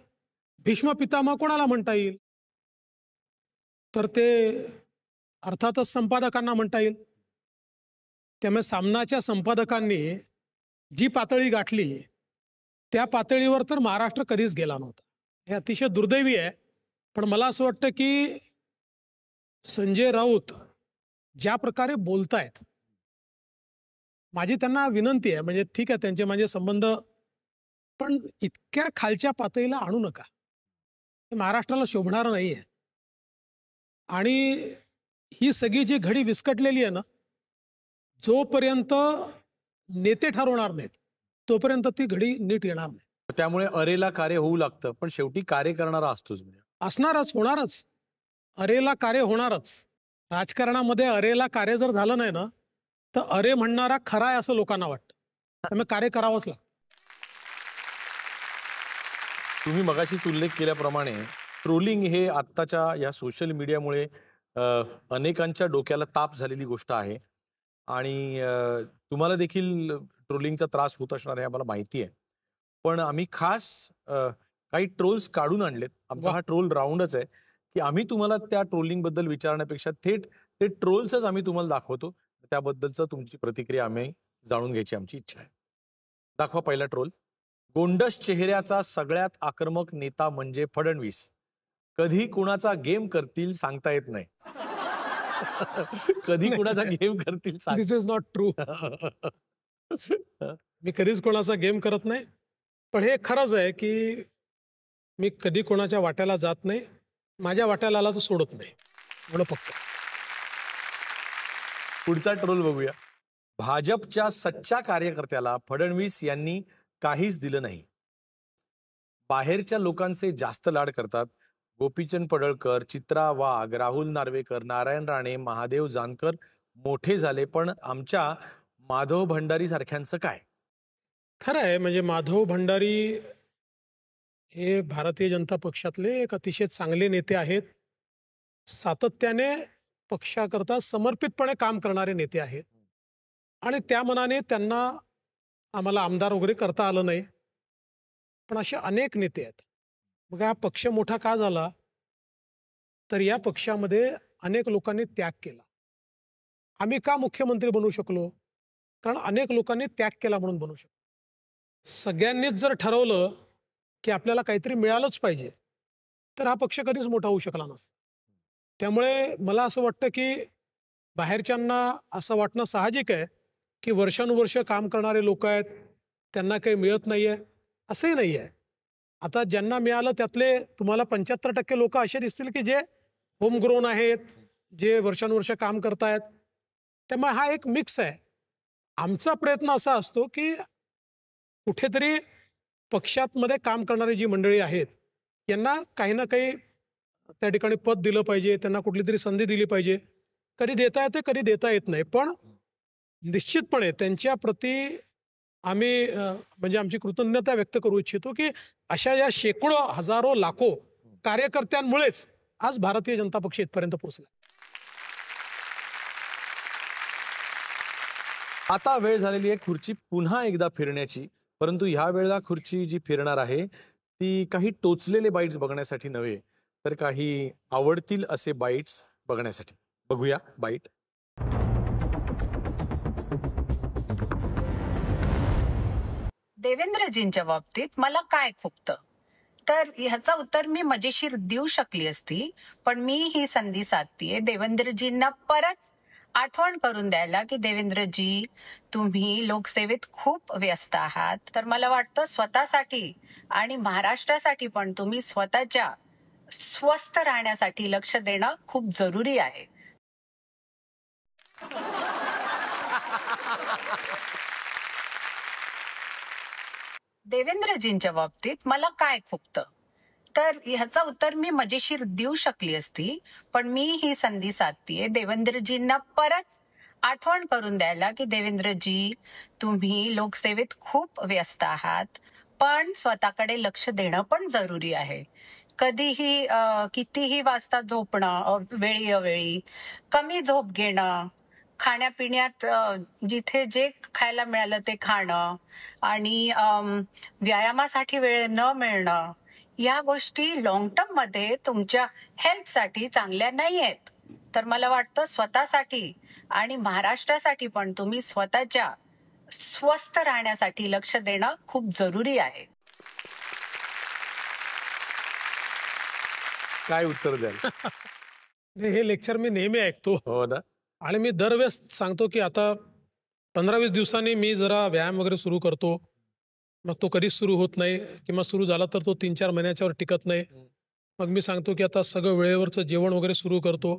भीष्म पितामह कोणाला म्हणता येईल? तर ते अर्थातच संपादकांना म्हणता येईल. त्यामुळे सामनाच्या संपादकांनी जी पातळी गाठली त्या पातळीवर तर महाराष्ट्र कधीच गेला नव्हता. हे अतिशय दुर्दैवी आहे. पण मला असं वाटतं की संजय राऊत ज्या प्रकारे बोलतायत, माझी त्यांना विनंती आहे, म्हणजे ठीक आहे त्यांचे माझे संबंध, पण इतक्या खालच्या पातळीला आणू नका. हे महाराष्ट्राला शोभणारं नाही आहे. आणि ही सगळी जी घडी विस्कटलेली आहे ना, जोपर्यंत नेते ठरवणार नाहीत तोपर्यंत ती घडी नीट येणार नाही. त्यामुळे अरेला कार्य होऊ लागतं, पण शेवटी कार्य करणारा असतोच. असणारच, होणारच. अरेला कार्य होणारच. राजकारणामध्ये अरेला कार्य जर झालं नाही ना तर अरे म्हणणारा खरा आहे असं लोकांना वाटतं. त्यामुळे कार्य करावंच लागतं. तुम्ही मगाशीच उल्लेख केल्याप्रमाणे ट्रोलिंग हे आत्ताच्या या सोशल मीडियामुळे अनेकांच्या डोक्याला ताप झालेली गोष्ट आहे. आणि तुम्हाला देखील ट्रोलिंगचा त्रास होत असणार आहे आम्हाला माहिती आहे. पण आम्ही खास काही ट्रोल्स काढून आणलेत. आमचा हा ट्रोल राऊंडच आहे की आम्ही तुम्हाला त्या ट्रोलिंग बद्दल विचारण्यापेक्षा थेट ते ट्रोल्सच आम्ही तुम्हाला दाखवतो. त्याबद्दलचं तुमची प्रतिक्रिया आम्ही जाणून घ्यायची आमची इच्छा आहे. दाखवा पहिला ट्रोल. गोंडस चेहऱ्याचा सगळ्यात आक्रमक नेता म्हणजे फडणवीस. कधी कुणाचा गेम करतील सांगता येत नाही. कधी कुणाचा गेम करतील दिस इज नॉट ट्रू. मी कधीच कोणाचा गेम करत नाही. पण हे खरंच आहे की मी कधी कोणाच्या वाट्याला जात नाही. माझ्या वाट्याला आला तर सोडत नाही, एवढं फक्त. पुढचा ट्रोल बघूया. भाजपच्या सच्च्या कार्यकर्त्याला फडणवीस यांनी काहीच दिलं नाही. बाहेरच्या लोकांचे जास्त लाड करतात. गोपीचंद पडळकर, चित्रा वाघ, राहुल नार्वेकर, नारायण राणे, महादेव जानकर मोठे झाले, पण आमच्या माधव भंडारी सारख्यांचं काय? खरं आहे. म्हणजे माधव भंडारी हे भारतीय जनता पक्षातले एक अतिशय चांगले नेते आहेत. सातत्याने पक्षाकरता समर्पितपणे काम करणारे नेते आहेत. आणि त्या मनाने त्यांना आम्हाला आमदार वगैरे करता आलं नाही. पण असे अनेक नेते आहेत. बघा, हा पक्ष मोठा का झाला तर या पक्षामध्ये अनेक लोकांनी त्याग केला. आम्ही का मुख्यमंत्री बनू शकलो? कारण अनेक लोकांनी त्याग केला म्हणून बनू शकलो. सगळ्यांनीच जर ठरवलं की आपल्याला काहीतरी मिळालंच पाहिजे तर हा पक्ष कधीच मोठा होऊ शकला नसता. त्यामुळे मला असं वाटतं की बाहेरच्यांना असं वाटणं साहजिक आहे की वर्षानुवर्ष काम करणारे लोक आहेत, त्यांना काही मिळत नाही आहे. असंही नाही आहे. आता ज्यांना मिळालं त्यातले तुम्हाला 75% लोक असे दिसतील की जे होमग्रोन आहेत, जे वर्षानुवर्ष काम करतायत. त्यामुळे हा एक मिक्स आहे. आमचा प्रयत्न असा असतो की कुठेतरी पक्षातमध्ये काम करणारी जी मंडळी आहेत यांना काही ना काही त्या ठिकाणी पद दिलं पाहिजे, त्यांना कुठली तरी संधी दिली पाहिजे. कधी देता येते, कधी देता येत नाही. पण निश्चितपणे त्यांच्या प्रती आम्ही म्हणजे आमची कृतज्ञता व्यक्त करू इच्छितो की अशा या शेकडो, हजारो, लाखो कार्यकर्त्यांमुळेच आज भारतीय जनता पक्ष इथपर्यंत पोहोचला. आता वेळ झालेली आहे खुर्ची पुन्हा एकदा फिरण्याची, परंतु ह्या वेळेला खुर्ची जी फिरणार आहे ती काही टोचलेले बाईट्स बघण्यासाठी नव्हे, तर काही आवडतील असे बाईट्स बघण्यासाठी. बघूया बाईट. देवेंद्रजींच्या बाबतीत मला काय खुपतं, तर ह्याचं उत्तर मी मजेशीर देऊ शकली असती, पण मी ही संधी साधतीये देवेंद्रजींना परत आठवण करून द्यायला की देवेंद्रजी, तुम्ही लोकसेवेत खूप व्यस्त आहात. तर मला वाटतं स्वतःसाठी आणि महाराष्ट्रासाठी पण तुम्ही स्वतःच्या स्वस्थ राहण्यासाठी लक्ष देणं खूप जरुरी आहे. देवेंद्रजींच्या बाबतीत मला काय खुपतं, तर ह्याचं उत्तर मी मजेशीर देऊ शकली असती, पण मी ही संधी साधतीये देवेंद्रजींना परत आठवण करून द्यायला की देवेंद्रजी, तुम्ही लोकसेवेत खूप व्यस्त आहात, पण स्वतःकडे लक्ष देणं पण जरुरी आहे. कधीही कितीही वाजता झोपणं, वेळी अवेळी कमी झोप घेणं, खाण्यापिण्यात जिथे जे खायला मिळालं ते खाणं आणि व्यायामासाठी वेळ न मिळणं, या गोष्टी लॉंग टर्म मध्ये तुमच्या हेल्थसाठी चांगल्या नाही आहेत. तर मला वाटतं स्वतःसाठी आणि महाराष्ट्रासाठी पण तुम्ही स्वतःच्या स्वस्थ राहण्यासाठी लक्ष देणं खूप जरुरी आहे. काय उत्तर द्याल? हे लेक्चर मी नेहमी ऐकतो हो ना. आणि मी दरवेळेस सांगतो की आता 15-20 दिवसांनी मी जरा व्यायाम वगैरे सुरू करतो. मग तो कधीच सुरू होत नाही, किंवा सुरू झाला तर तो 3-4 महिन्याच्यावर टिकत नाही. मग मी सांगतो की आता सगळं वेळेवरचं जेवण वगैरे सुरू करतो.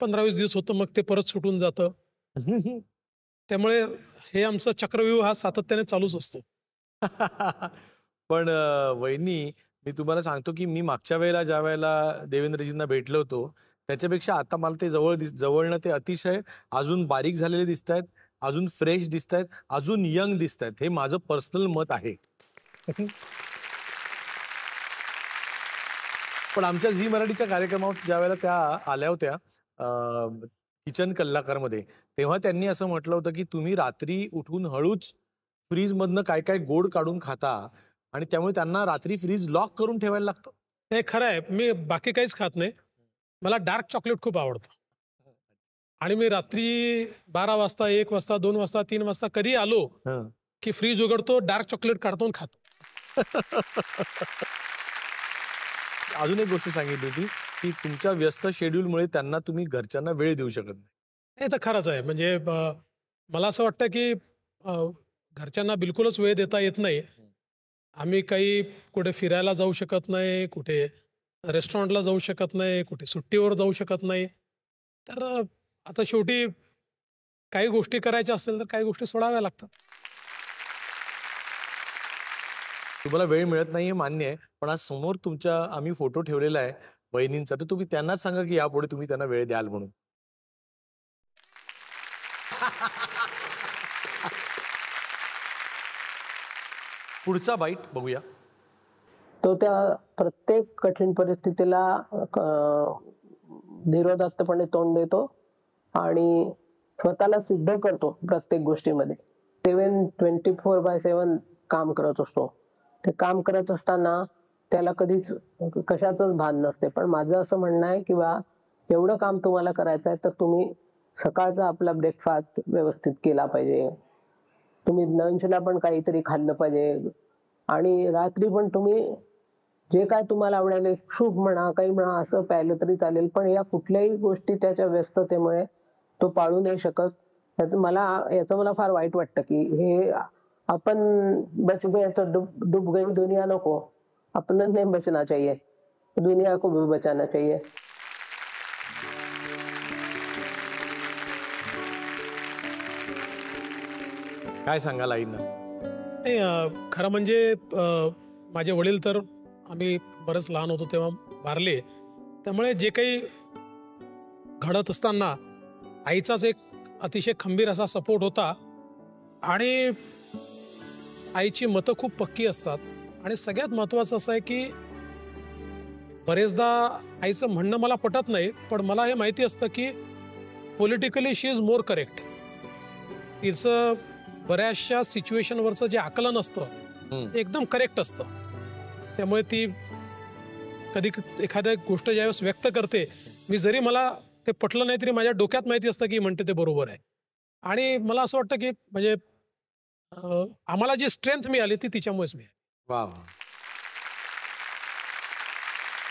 15-20 दिवस होतं, मग ते परत सुटून जातं. त्यामुळे हे आमचं चक्रव्यूह हा सातत्याने चालूच असतो. पण वहिनी, मी तुम्हाला सांगतो की मी मागच्या वेळेला ज्या वेळेला देवेंद्रजींना भेटलो होतो त्याच्यापेक्षा आता मला ते जवळनं ते अतिशय अजून बारीक झालेले दिसत आहेत, अजून फ्रेश दिसत आहेत, अजून यंग दिसत आहेत. हे माझं पर्सनल मत आहे. पण आमच्या झी मराठीच्या कार्यक्रमात ज्या वेळेला त्या आल्या होत्या किचन कलाकारमध्ये, तेव्हा त्यांनी असं म्हटलं होतं की तुम्ही रात्री उठून हळूच फ्रीजमधनं काय काय गोड काढून खाता आणि त्यामुळे त्यांना रात्री फ्रीज लॉक करून ठेवायला लागतं. हे खरं आहे, मी बाकी काहीच खात नाही. मला डार्क चॉकलेट खूप आवडतं आणि मी रात्री 12 वाजता, 1 वाजता, 2 वाजता, 3 वाजता कधी आलो की फ्रीज उघडतो, डार्क चॉकलेट काढतो आणि खातो. अजून एक गोष्ट सांगितली होती की तुमच्या व्यस्त शेड्यूलमुळे त्यांना तुम्ही घरच्यांना वेळ देऊ शकत नाही. हे तर खरंच आहे. म्हणजे मला असं वाटतं की घरच्यांना बिलकुलच वेळ देता येत नाही. आम्ही काही कुठे फिरायला जाऊ शकत नाही, कुठे रेस्टॉरंटला जाऊ शकत नाही, कुठे सुट्टीवर जाऊ शकत नाही. तर आता शेवटी काही गोष्टी करायच्या असतील तर काही गोष्टी सोडाव्या लागतात. तुम्हाला वेळ मिळत नाही हे मान्य आहे, पण आज समोर तुमच्या आम्ही फोटो ठेवलेला आहे वहिनींचा, तर तुम्ही त्यांनाच सांगा की यापुढे तुम्ही त्यांना वेळ द्याल म्हणून. पुढचा बाईट बघूया. तो त्या प्रत्येक कठीण परिस्थितीला धीरोदात्तपणे तोंड देतो आणि स्वतःला सिद्ध करतो प्रत्येक गोष्टीमध्ये. 24/7 काम करत असतो. ते काम करत असताना त्याला कधीच कशाचंच भान नसते. पण माझं असं म्हणणं आहे की बा, एवढं काम तुम्हाला करायचं आहे तर तुम्ही सकाळचा आपला ब्रेकफास्ट व्यवस्थित केला पाहिजे, तुम्ही लंचला पण काहीतरी खाल्लं पाहिजे आणि रात्री पण तुम्ही जे काय तुम्हाला आवडेल, सूप म्हणा, काही म्हणा, असं प्यायलं तरी चालेल. पण या कुठल्याही गोष्टी त्याच्या व्यस्ततेमुळे तो पाळू नाही शकत. याचं मला फार वाईट वाटतं की हे अपन बच गए तो डूब गई दुनिया नको, अपन नहीं बचना चाहिए, दुनिया को भी बचाना चाहिए. काय सांगाल आईंना? खरं म्हणजे माझे वडील तर आम्ही बरंच लहान होतो तेव्हा वारले. त्यामुळे जे काही घडत असताना आईचाच एक अतिशय खंबीर असा सपोर्ट होता आणि आईची मतं खूप पक्की असतात. आणि सगळ्यात महत्त्वाचं असं आहे की बरेचदा आईचं म्हणणं मला पटत नाही, पण मला हे माहिती असतं की politically she is more correct. तिचं बऱ्याचशा सिच्युएशनवरचं जे आकलन असतं हम्म. ते एकदम करेक्ट असतं. त्यामुळे ती कधी एखाद्या गोष्ट ज्यावेळेस व्यक्त करते, मी जरी मला ते पटलं नाही तरी माझ्या डोक्यात माहिती असतं की म्हणते ते बरोबर आहे. आणि मला असं वाटतं की म्हणजे आम्हाला जी स्ट्रेंथ मिळाली ती तिच्यामुळेच मिळाली. वा.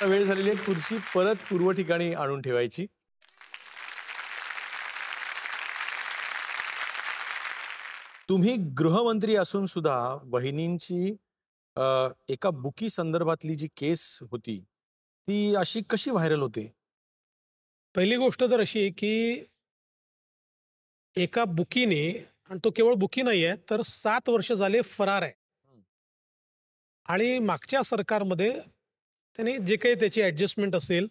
वेळ झालेली आहे खुर्ची परत पूर्व ठिकाणी आणून ठेवायची. तुम्ही गृहमंत्री असून सुद्धा वहिनींची एका बुकी संदर्भातली जी केस होती ती अशी कशी व्हायरल होते? पहिली गोष्ट तर अशी आहे की एका बुकीने, आणि तो केवळ बुकी नाही आहे तर 7 वर्ष झाले फरार आहे. आणि मागच्या सरकारमध्ये त्यांनी जे काही त्याची ॲडजस्टमेंट असेल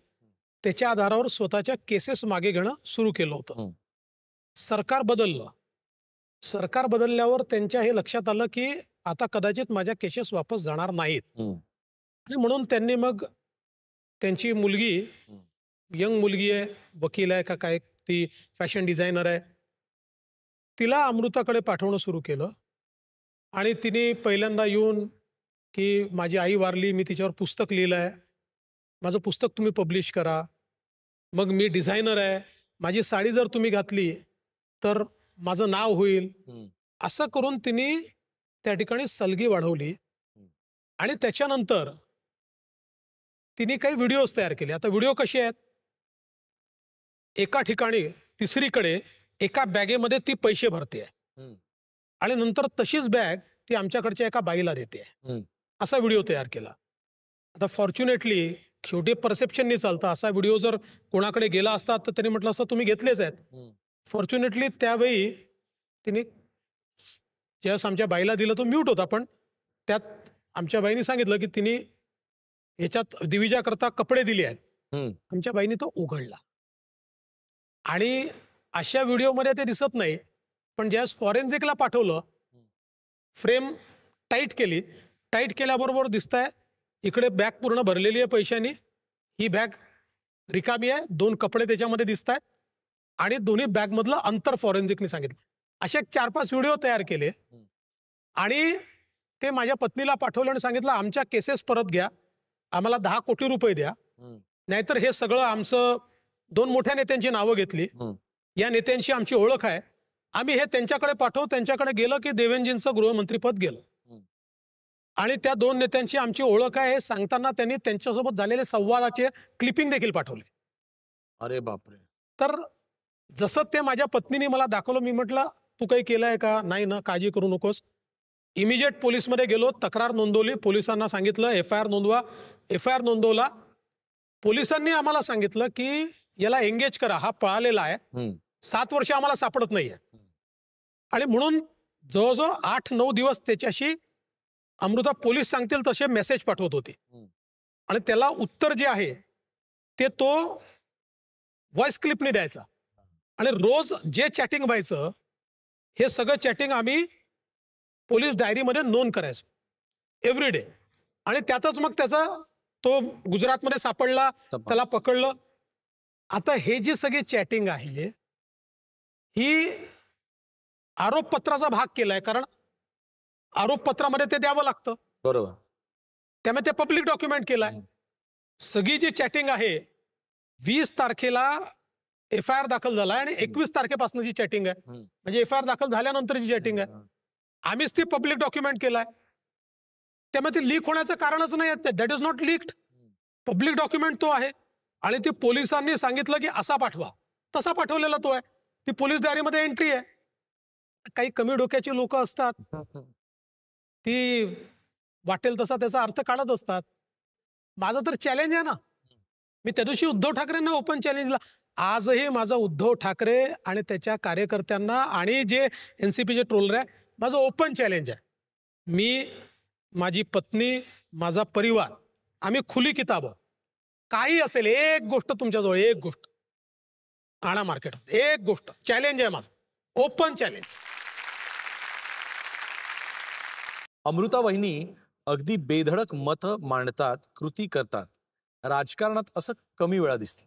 त्याच्या आधारावर स्वतःच्या केसेस मागे घेणं सुरू केलं होतं. सरकार बदललं. सरकार बदलल्यावर त्यांच्या हे लक्षात आलं की आता कदाचित माझ्या केसेस वापस जाणार नाहीत. आणि म्हणून त्यांनी मग त्यांची मुलगी, यंग मुलगी आहे, वकील आहे का काय, ती फॅशन डिझायनर आहे, तिला अमृताकडे पाठवणं सुरू केलं. आणि तिने पहिल्यांदा येऊन की माझी आई वारली, मी तिच्यावर पुस्तक लिहिलं आहे, माझं पुस्तक तुम्ही पब्लिश करा, मग मी डिझायनर आहे, माझी साडी जर तुम्ही घातली तर माझं नाव होईल, असं करून तिने त्या ठिकाणी सलगी वाढवली. आणि त्याच्यानंतर तिने काही व्हिडिओज तयार केले. आता व्हिडिओ कसे आहेत, एका ठिकाणी तिसरीकडे एका बॅगेमध्ये ती पैसे भरते आणि नंतर तशीच बॅग ती आमच्याकडच्या एका बाईला देते, असा व्हिडिओ तयार केला. आता फॉर्च्युनेटली शेवटी परसेप्शननी चालतं. असा व्हिडिओ जर कोणाकडे गेला असता तर त्यांनी म्हटलं असतं तुम्ही घेतलेच आहेत. फॉर्च्युनेटली त्यावेळी तिने ज्यावेळेस आमच्या बाईला दिलं तो म्यूट होता, पण त्यात आमच्या बाईने सांगितलं की तिने ह्याच्यात दिविजाकरता कपडे दिले आहेत. आमच्या बाईने तो उघडला. आणि अशा व्हिडिओमध्ये ते दिसत नाही, पण ज्यावेळेस फॉरेन्सिकला पाठवलं, फ्रेम टाईट केली, टाईट केल्याबरोबर दिसतंय इकडे बॅग पूर्ण भरलेली आहे पैशांनी, ही बॅग रिकामी आहे, 2 कपडे त्याच्यामध्ये दिसत आहेत आणि दोन्ही बॅगमधलं अंतर फॉरेन्सिकने सांगितलं. असे 4-5 व्हिडिओ तयार केले आणि ते माझ्या पत्नीला पाठवलं आणि सांगितलं आमच्या केसेस परत घ्या, आम्हाला 10 कोटी रुपये द्या, नाहीतर हे सगळं आमचं. 2 मोठ्या नेत्यांची नावं घेतली, या नेत्यांशी आमची ओळख आहे, आम्ही हे त्यांच्याकडे पाठवू. त्यांच्याकडे गेलं की देवेंद्रजींचं गृहमंत्रीपद गेलं. आणि त्या 2 नेत्यांची आमची ओळख आहे हे सांगताना त्यांनी त्यांच्यासोबत झालेले संवादाचे क्लिपिंग देखील पाठवले. अरे बापरे. तर जसं ते माझ्या पत्नीने मला दाखवलं, मी म्हटलं तू काही केलंय का? नाही ना, काळजी करू नकोस. इमिजिएट पोलीसमध्ये गेलो, तक्रार नोंदवली, पोलिसांना सांगितलं FIR नोंदवा. FIR नोंदवला. पोलिसांनी आम्हाला सांगितलं की याला एंगेज करा, हा पळालेला आहे, 7 वर्ष आम्हाला सापडत नाहीये. आणि म्हणून जवळजवळ 8-9 दिवस त्याच्याशी अमृता पोलीस सांगतील तसे मेसेज पाठवत होते. आणि त्याला उत्तर जे आहे ते तो व्हॉइस क्लिपने द्यायचा. आणि रोज जे चॅटिंग व्हायचं हे सगळं चॅटिंग आम्ही पोलीस डायरीमध्ये नोंद करायचो एव्हरी डे. आणि त्यातच मग त्याचा तो गुजरातमध्ये सापडला, त्याला पकडलं. आता हे जी सगळी चॅटिंग आहे ही आरोपपत्राचा भाग केलाय, कारण आरोपपत्रामध्ये ते द्यावं लागतं, बरोबर. त्यामुळे ते पब्लिक डॉक्युमेंट केलाय. सगळी जी चॅटिंग आहे 20 तारखेला FIR दाखल झाला आणि 21 तारखेपासूनची चॅटिंग आहे, म्हणजे FIR दाखल झाल्यानंतरची चॅटिंग आहे. आम्हीच ती पब्लिक डॉक्युमेंट केलाय, त्यामुळे ती लीक होण्याचं कारणच नाही. That is not leaked. Public document तो आहे. आणि ती पोलिसांनी सांगितलं की असा पाठवा, तसा पाठवलेला तो आहे. ती पोलीस डायरीमध्ये एंट्री आहे. काही कमी डोक्याची लोक असतात, ती वाटेल तसा त्याचा अर्थ काढत असतात. माझं तर चॅलेंज आहे ना, मी त्या दिवशी उद्धव ठाकरेंना ओपन चॅलेंजला, आजही माझा उद्धव ठाकरे आणि त्याच्या कार्यकर्त्यांना आणि जे NCPचे ट्रोलर आहे, माझं ओपन चॅलेंज आहे. मी, माझी पत्नी, माझा परिवार, आम्ही खुली किताब, काही असेल, एक गोष्ट तुमच्याजवळ, एक गोष्ट आणा मार्केटात, एक गोष्ट, चॅलेंज आहे माझं, ओपन चॅलेंज. अमृता वहिनी अगदी बेधडक मत मांडतात, कृती करतात. राजकारणात असं कमी वेळा दिसतं.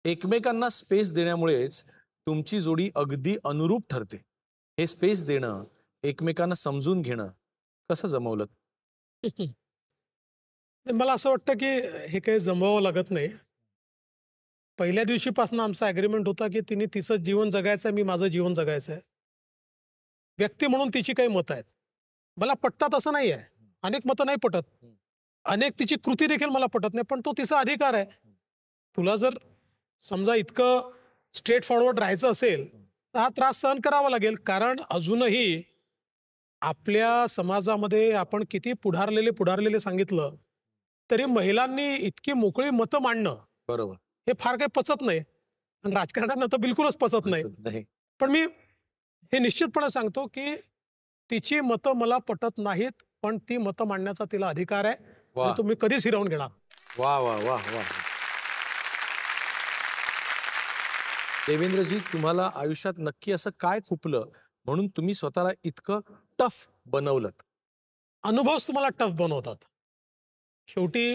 एकमेकांना स्पेस देण्यामुळेच तुमची जोडी अगदी अनुरूप ठरते. हे स्पेस देणं, एकमेकांना समजून घेणं कसं जमवलं? मला असं वाटतं की हे काही जमवावं लागत नाही. पहिल्या दिवशीपासून आमचा ॲग्रीमेंट होता की तिने तिचं जीवन जगायचं आहे, मी माझं जीवन जगायचं आहे. व्यक्ती म्हणून तिची काही मतं आहेत, मला पटतात असं नाही आहे. अनेक मतं नाही पटत, अनेक तिची कृती देखील मला पटत नाही, पण तो तिचा अधिकार आहे. तुला जर समजा इतकं स्ट्रेट फॉरवर्ड राहायचं असेल तर हा त्रास सहन करावा लागेल. कारण अजूनही आपल्या समाजामध्ये आपण किती पुढारलेले सांगितलं तरी महिलांनी इतकी मोकळी मतं मांडणं बरोबर, हे फार काही पचत नाही. आणि राजकारण्यांना तर बिलकुलच पचत नाही. पण मी हे निश्चितपणे सांगतो की तिची मतं मला पटत नाहीत, पण ती मतं मांडण्याचा तिला अधिकार आहे आणि तो मी कधीच हिरावून घेणार. वा वा वा वा. देवेंद्रजी, तुम्हाला आयुष्यात नक्की असं काय खुपलं म्हणून तुम्ही स्वतःला इतकं टफ बनवलं? अनुभवच तुम्हाला टफ बनवतात. शेवटी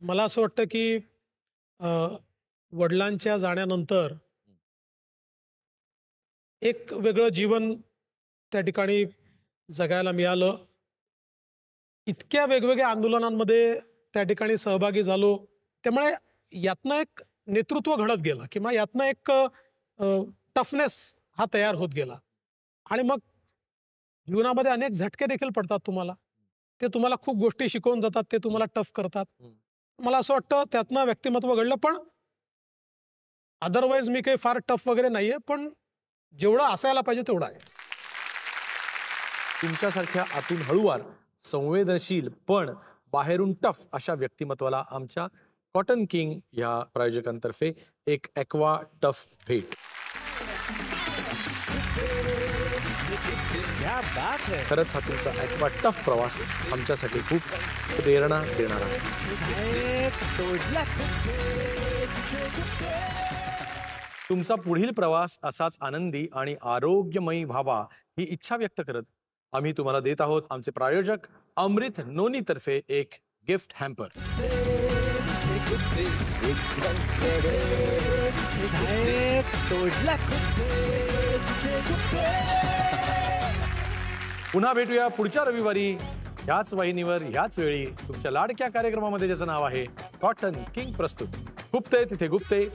मला असं वाटतं की वडिलांच्या जाण्यानंतर एक वेगळं जीवन त्या ठिकाणी जगायला मिळालं. इतक्या वेगवेगळ्या आंदोलनांमध्ये त्या ठिकाणी सहभागी झालो, त्यामुळे यातनं एक नेतृत्व घडत गेलं किंवा यातनं एक टफनेस हा तयार होत गेला. आणि मग जीवनामध्ये अनेक झटके देखील पडतात तुम्हाला, ते तुम्हाला खूप गोष्टी शिकवून जातात, ते तुम्हाला टफ करतात. मला असं वाटतं त्यातनं व्यक्तिमत्व घडलं. पण अदरवाईज मी काही फार टफ वगैरे नाहीये, पण जेवढं असायला पाहिजे तेवढं आहे. तुमच्यासारख्या आतून हळूवार, संवेदनशील पण बाहेरून टफ अशा व्यक्तिमत्वाला आमच्या कॉटन किंग या प्रायोजकांतर्फे एक ॲक्वा टफ भेट. खरंच हा तुमचा ॲक्वा टफ प्रवास आमच्यासाठी खूप प्रेरणा देणार आहे. तुमचा पुढील प्रवास असाच आनंदी आणि आरोग्यमयी व्हावा ही इच्छा व्यक्त करत आम्ही तुम्हाला देत आहोत आमचे प्रायोजक अमृत नोनी तर्फे एक गिफ्ट हॅम्पर. पुन्हा भेटूया पुढच्या रविवारी ह्याच वाहिनीवर ह्याच वेळी तुमच्या लाडक्या कार्यक्रमामध्ये, ज्याचं नाव आहे कॉटन किंग प्रस्तुत. गुप्ते तिथे गुप्ते.